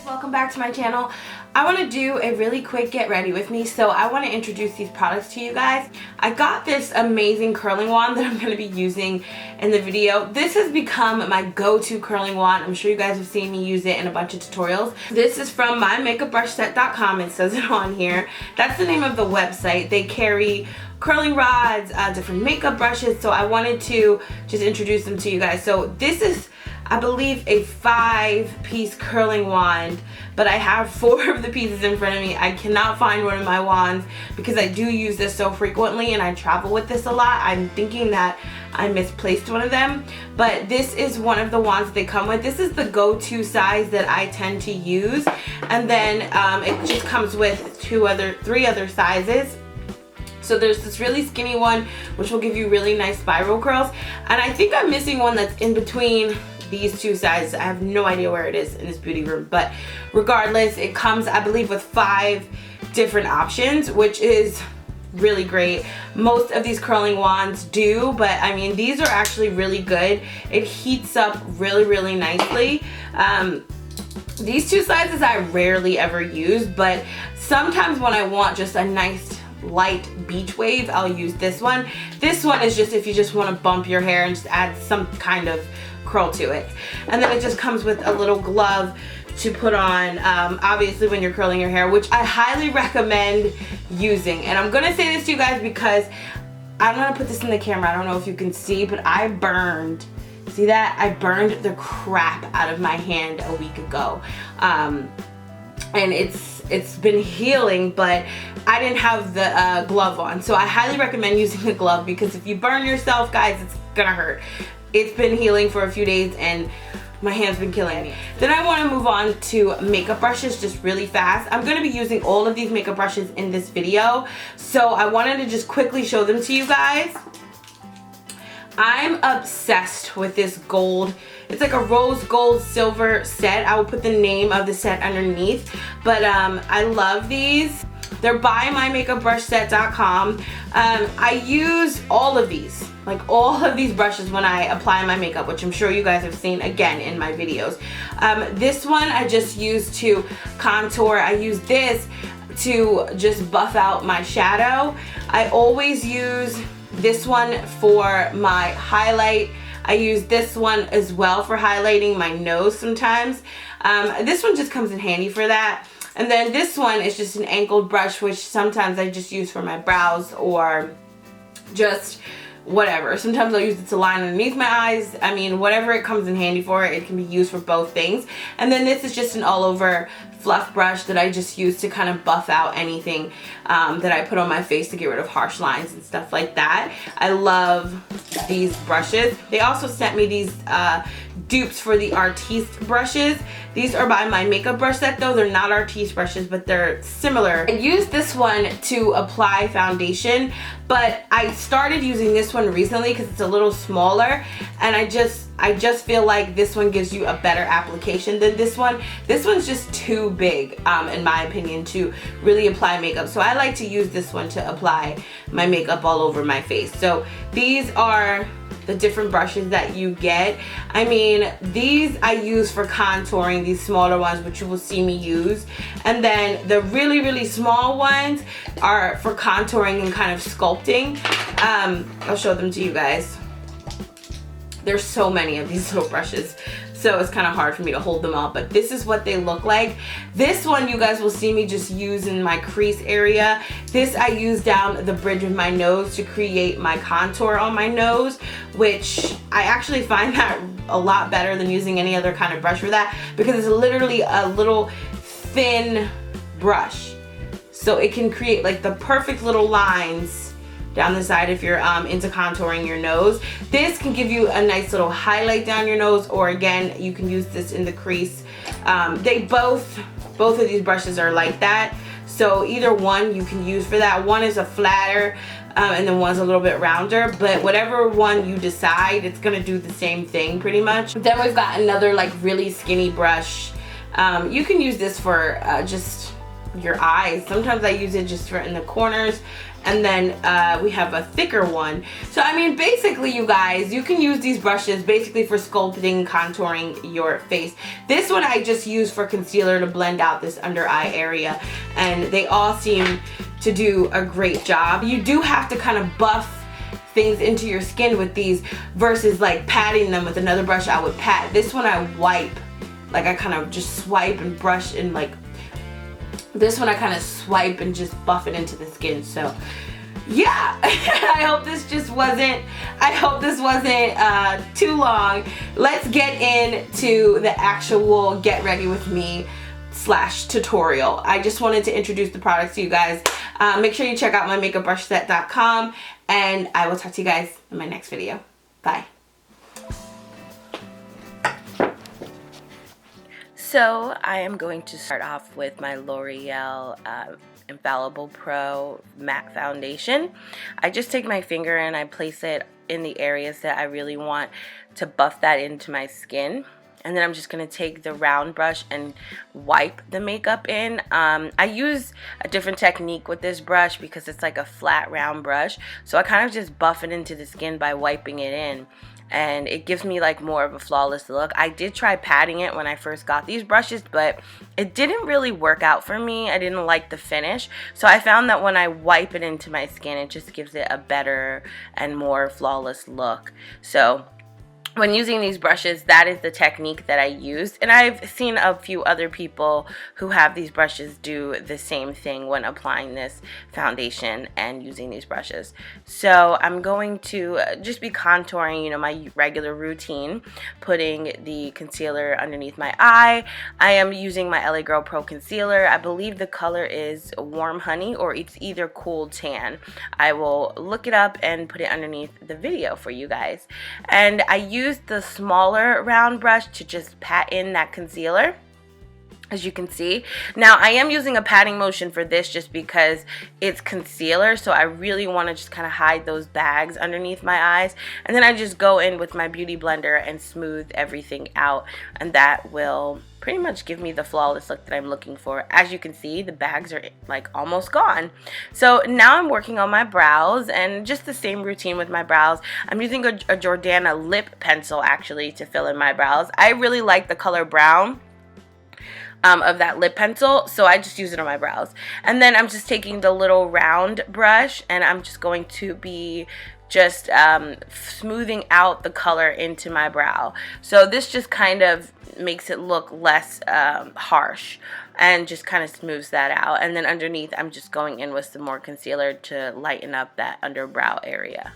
welcome back to my channel. I want to do a really quick get ready with me, so I want to introduce these products to you guys. I got this amazing curling wand that I'm going to be using in the video. This has become my go-to curling wand. I'm sure you guys have seen me use it in a bunch of tutorials. This is from mymakeupbrushset.com. It says it on here. That's the name of the website. They carry curling rods, different makeup brushes, so I wanted to just introduce them to you guys. So this is, I believe, a 5-piece curling wand, but I have 4 of the pieces in front of me. I cannot find one of my wands because I do use this so frequently and I travel with this a lot. I'm thinking that I misplaced one of them, but this is one of the wands they come with. This is the go-to size that I tend to use, and then it just comes with 3 other sizes. So there's this really skinny one, which will give you really nice spiral curls. And I think I'm missing one that's in between these 2 sizes. I have no idea where it is in this beauty room. But regardless, it comes, I believe, with 5 different options, which is really great. Most of these curling wands do, but I mean, these are actually really good. It heats up really, really nicely. These 2 sizes I rarely ever use, but sometimes when I want just a nice light beach wave, I'll use this one. This one is just if you just want to bump your hair and just add some kind of curl to it. And then it just comes with a little glove to put on, obviously when you're curling your hair, which I highly recommend using. And I'm gonna say this to you guys because I'm gonna put this in the camera. I don't know if you can see, but I burned, see that? I burned the crap out of my hand a week ago. And it's been healing, but I didn't have the glove on. So I highly recommend using the glove, because if you burn yourself, guys, it's gonna hurt. It's been healing for a few days and my hand's been killing me. Then I want to move on to makeup brushes just really fast. I'm going to be using all of these makeup brushes in this video, so I wanted to just quickly show them to you guys. I'm obsessed with this gold. It's like a rose gold silver set. I will put the name of the set underneath, but I love these. They're by mymakeupbrushset.com. I use all of these, like all of these brushes when I apply my makeup, which I'm sure you guys have seen again in my videos. This one I just use to contour. I use this to just buff out my shadow. I always use this one for my highlight. I use this one as well for highlighting my nose sometimes. This one just comes in handy for that. And then this one is just an angled brush, which sometimes I just use for my brows or just whatever. Sometimes I'll use it to line underneath my eyes. I mean, whatever it comes in handy for, it can be used for both things. And then this is just an all over fluff brush that I just use to kind of buff out anything that I put on my face to get rid of harsh lines and stuff like that. I love these brushes. They also sent me these dupes for the Artiste brushes. These are by my makeup brush set though. They're not Artiste brushes, but they're similar. I used this one to apply foundation, but I started using this one recently because it's a little smaller, and I just feel like this one gives you a better application than this one. This one's just too big, in my opinion, to really apply makeup. So I like to use this one to apply my makeup all over my face. So these are the different brushes that you get. I mean, these I use for contouring, these smaller ones, which you will see me use. And then the really, really small ones are for contouring and kind of sculpting. I'll show them to you guys. There's so many of these little brushes, so it's kind of hard for me to hold them all, but this is what they look like. This one you guys will see me just use in my crease area. This I use down the bridge of my nose to create my contour on my nose, which I actually find that a lot better than using any other kind of brush for that, because it's literally a little thin brush. So it can create like the perfect little lines down the side if you're into contouring your nose. This can give you a nice little highlight down your nose, or again, you can use this in the crease. They both of these brushes are like that, so either one you can use for that. One is a flatter and then one's a little bit rounder, but whatever one you decide, it's gonna do the same thing pretty much. Then we've got another like really skinny brush. You can use this for just your eyes. Sometimes I use it just for in the corners, and then we have a thicker one. So I mean, basically you guys, you can use these brushes basically for sculpting, contouring your face. This one I just use for concealer to blend out this under eye area, and they all seem to do a great job. You do have to kind of buff things into your skin with these versus like patting them with another brush. I would pat. This one I wipe, like I kind of just swipe and brush, and like this one I kind of swipe and just buff it into the skin. So yeah, I hope this wasn't too long. Let's get into the actual get ready with me / tutorial. I just wanted to introduce the products to you guys. Make sure you check out my makeupbrushset.com, and I will talk to you guys in my next video. Bye. So I am going to start off with my L'Oreal Infallible Pro Matte Foundation. I just take my finger and I place it in the areas that I really want to buff that into my skin. And then I'm just going to take the round brush and wipe the makeup in. I use a different technique with this brush because it's like a flat round brush. So I kind of just buff it into the skin by wiping it in. And it gives me like more of a flawless look. I did try patting it when I first got these brushes, but it didn't really work out for me. I didn't like the finish. So I found that when I wipe it into my skin, it just gives it a better and more flawless look. So when using these brushes, that is the technique that I used, and I've seen a few other people who have these brushes do the same thing when applying this foundation and using these brushes. So I'm going to just be contouring, you know, my regular routine, putting the concealer underneath my eye. I am using my LA Girl Pro Concealer. I believe the color is Warm Honey, or it's either Cool Tan. I will look it up and put it underneath the video for you guys. And I use the smaller round brush to just pat in that concealer, as you can see. Now I am using a patting motion for this just because it's concealer, so I really want to just kind of hide those bags underneath my eyes, and then I just go in with my beauty blender and smooth everything out, and that will pretty much give me the flawless look that I'm looking for. As you can see, the bags are like almost gone. So now I'm working on my brows, and just the same routine with my brows. I'm using a Jordana lip pencil actually to fill in my brows. I really like the color brown of that lip pencil, so I just use it on my brows. And then I'm just taking the little round brush, and I'm just going to be just smoothing out the color into my brow. So this just kind of makes it look less harsh and just kind of smooths that out. And then underneath, I'm just going in with some more concealer to lighten up that underbrow area.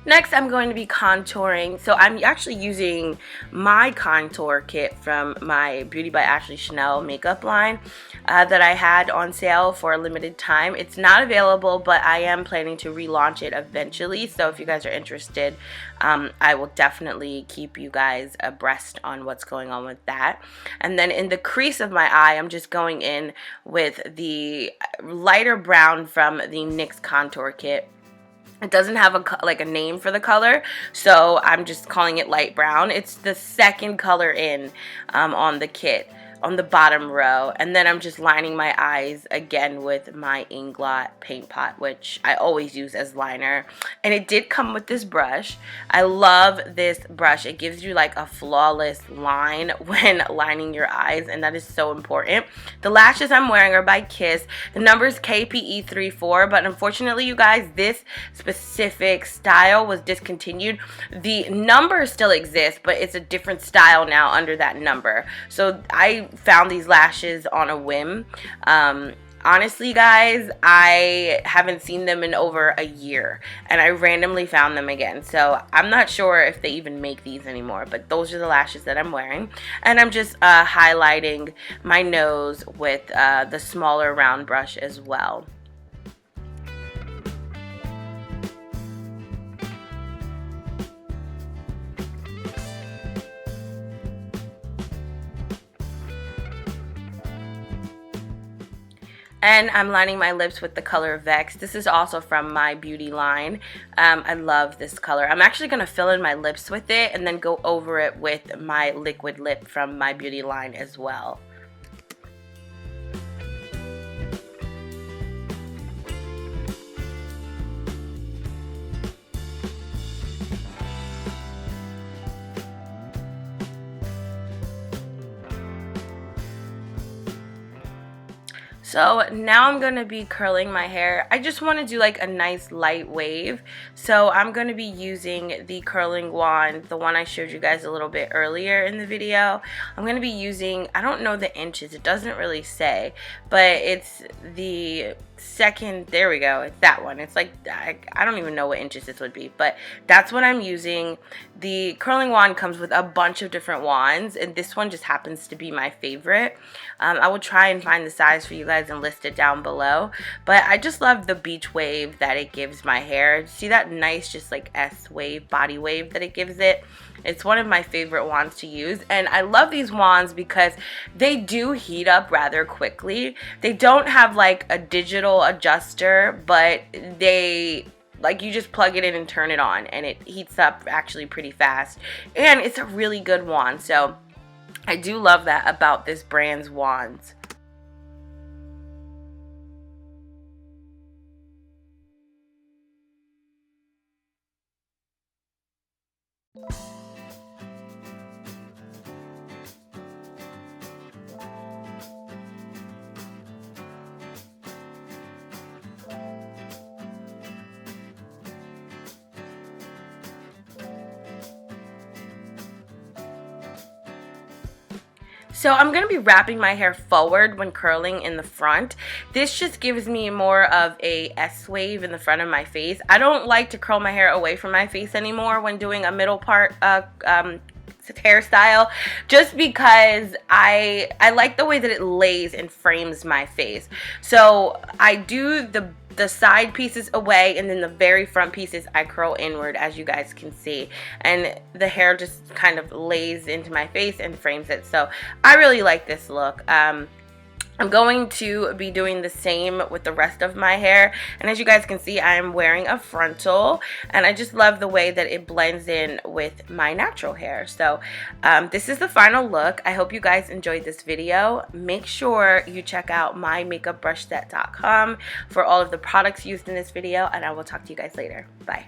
Next, I'm going to be contouring. So I'm actually using my contour kit from my Beauty by Ashley Chennel makeup line that I had on sale for a limited time. It's not available, but I am planning to relaunch it eventually. So if you guys are interested, I will definitely keep you guys abreast on what's going on with that. And then in the crease of my eye, I'm just going in with the lighter brown from the NYX Contour Kit. It doesn't have a name for the color, so I'm just calling it light brown. It's the second color in on the kit, on the bottom row. And then I'm just lining my eyes again with my Inglot Paint Pot, which I always use as liner. And it did come with this brush. I love this brush. It gives you like a flawless line when lining your eyes, and that is so important. The lashes I'm wearing are by Kiss. The number is KPE34, but unfortunately, you guys, this specific style was discontinued. The number still exists, but it's a different style now under that number. So I found these lashes on a whim. Honestly, guys, I haven't seen them in over a year, and I randomly found them again. So I'm not sure if they even make these anymore, but those are the lashes that I'm wearing. And I'm just highlighting my nose with the smaller round brush as well. And I'm lining my lips with the color Vex. This is also from my beauty line. I love this color. I'm actually going to fill in my lips with it and then go over it with my liquid lip from my beauty line as well. So now I'm going to be curling my hair. I just want to do like a nice light wave. So I'm going to be using the curling wand, the one I showed you guys a little bit earlier in the video. I'm going to be using, I don't know the inches, it doesn't really say, but it's the second, there we go, it's that one. It's like, I don't even know what inches this would be, but that's what I'm using. The curling wand comes with a bunch of different wands, and this one just happens to be my favorite. I will try and find the size for you guys and list it down below, but I just love the beach wave that it gives my hair. See that nice just like S wave, body wave that it gives it? It's one of my favorite wands to use, and I love these wands because they do heat up rather quickly. They don't have like a digital adjuster, but they, like, you just plug it in and turn it on and it heats up actually pretty fast, and it's a really good wand. So I do love that about this brand's wands. So I'm going to be wrapping my hair forward when curling in the front. This just gives me more of a S wave in the front of my face. I don't like to curl my hair away from my face anymore when doing a middle part hairstyle, just because I like the way that it lays and frames my face. So I do the side pieces away, and then the very front pieces I curl inward, as you guys can see, and the hair just kind of lays into my face and frames it. So I really like this look. I'm going to be doing the same with the rest of my hair, and as you guys can see, I am wearing a frontal, and I just love the way that it blends in with my natural hair. So this is the final look. I hope you guys enjoyed this video. Make sure you check out mymakeupbrushset.com for all of the products used in this video, and I will talk to you guys later. Bye.